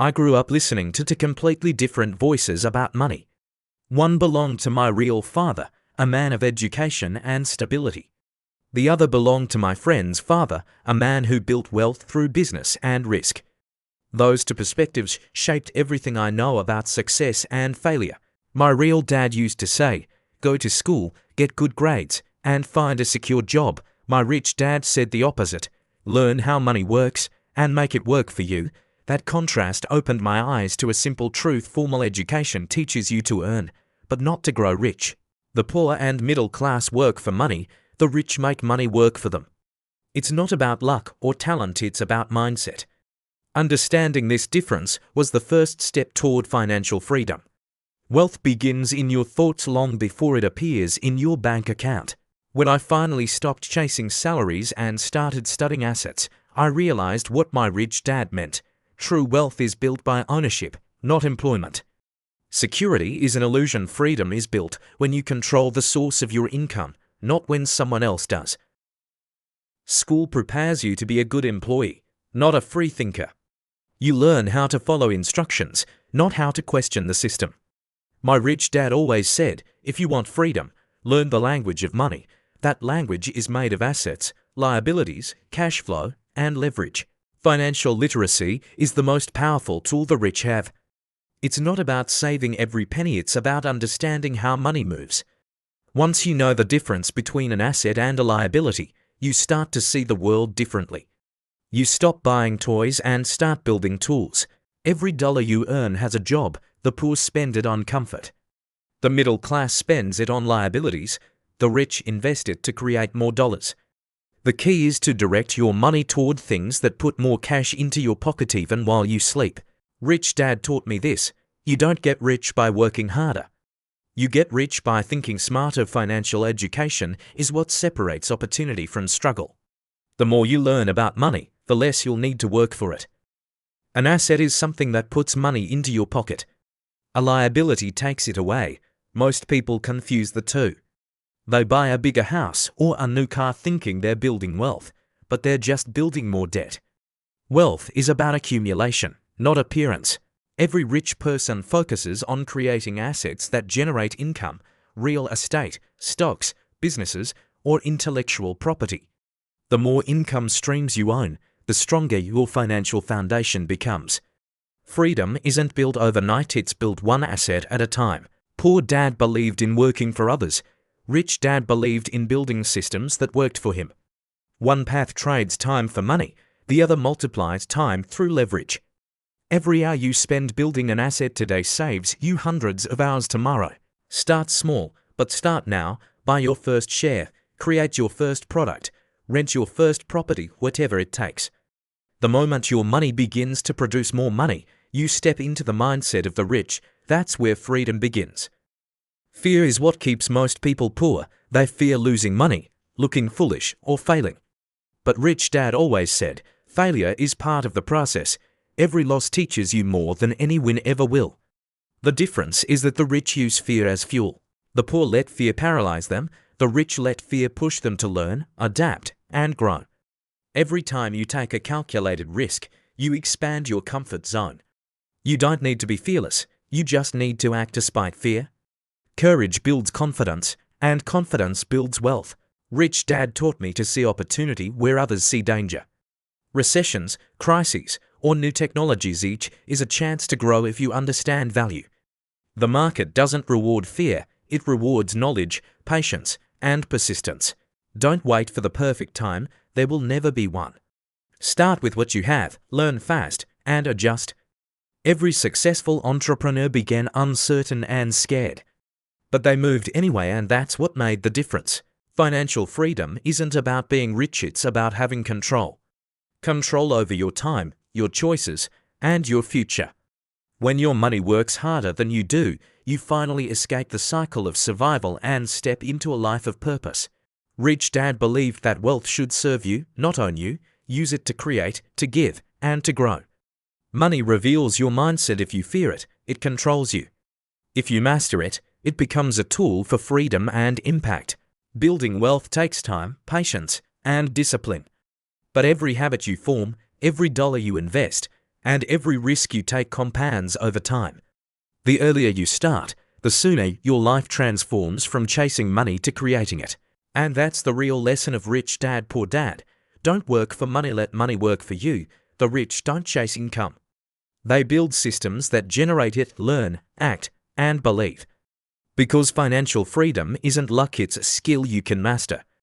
I grew up listening to two completely different voices about money. One belonged to my real father, a man of education and stability. The other belonged to my friend's father, a man who built wealth through business and risk. Those two perspectives shaped everything I know about success and failure. My real dad used to say, "Go to school, get good grades, and find a secure job." My rich dad said the opposite. "Learn how money works and make it work for you." That contrast opened my eyes to a simple truth: formal education teaches you to earn, but not to grow rich. The poor and middle class work for money, the rich make money work for them. It's not about luck or talent, it's about mindset. Understanding this difference was the first step toward financial freedom. Wealth begins in your thoughts long before it appears in your bank account. When I finally stopped chasing salaries and started studying assets, I realized what my rich dad meant. True wealth is built by ownership, not employment. Security is an illusion. Freedom is built when you control the source of your income, not when someone else does. School prepares you to be a good employee, not a free thinker. You learn how to follow instructions, not how to question the system. My rich dad always said, if you want freedom, learn the language of money. That language is made of assets, liabilities, cash flow, and leverage. Financial literacy is the most powerful tool the rich have. It's not about saving every penny, it's about understanding how money moves. Once you know the difference between an asset and a liability, you start to see the world differently. You stop buying toys and start building tools. Every dollar you earn has a job. The poor spend it on comfort. The middle class spends it on liabilities. The rich invest it to create more dollars. The key is to direct your money toward things that put more cash into your pocket even while you sleep. Rich dad taught me this: you don't get rich by working harder. You get rich by thinking smarter. Financial education is what separates opportunity from struggle. The more you learn about money, the less you'll need to work for it. An asset is something that puts money into your pocket. A liability takes it away. Most people confuse the two. They buy a bigger house or a new car thinking they're building wealth, but they're just building more debt. Wealth is about accumulation, not appearance. Every rich person focuses on creating assets that generate income: real estate, stocks, businesses, or intellectual property. The more income streams you own, the stronger your financial foundation becomes. Freedom isn't built overnight, it's built one asset at a time. Poor dad believed in working for others. Rich dad believed in building systems that worked for him. One path trades time for money, the other multiplies time through leverage. Every hour you spend building an asset today saves you hundreds of hours tomorrow. Start small, but start now. Buy your first share, create your first product, rent your first property, whatever it takes. The moment your money begins to produce more money, you step into the mindset of the rich. That's where freedom begins. Fear is what keeps most people poor. They fear losing money, looking foolish, or failing. But rich dad always said, failure is part of the process. Every loss teaches you more than any win ever will. The difference is that the rich use fear as fuel. The poor let fear paralyze them. The rich let fear push them to learn, adapt, and grow. Every time you take a calculated risk, you expand your comfort zone. You don't need to be fearless. You just need to act despite fear. Courage builds confidence, and confidence builds wealth. Rich dad taught me to see opportunity where others see danger. Recessions, crises, or new technologies, each is a chance to grow if you understand value. The market doesn't reward fear, it rewards knowledge, patience, and persistence. Don't wait for the perfect time, there will never be one. Start with what you have, learn fast, and adjust. Every successful entrepreneur began uncertain and scared. But they moved anyway, and that's what made the difference. Financial freedom isn't about being rich, it's about having control. Control over your time, your choices, and your future. When your money works harder than you do, you finally escape the cycle of survival and step into a life of purpose. Rich dad believed that wealth should serve you, not own you. Use it to create, to give, and to grow. Money reveals your mindset. If you fear it, it controls you. If you master it, it becomes a tool for freedom and impact. Building wealth takes time, patience, and discipline. But every habit you form, every dollar you invest, And every risk you take compounds over time. The earlier you start, the sooner your life transforms from chasing money to creating it. And that's the real lesson of Rich Dad Poor Dad. Don't work for money, let money work for you. The rich don't chase income. They build systems that generate it, learn, act, and believe. Because financial freedom isn't luck, it's a skill you can master.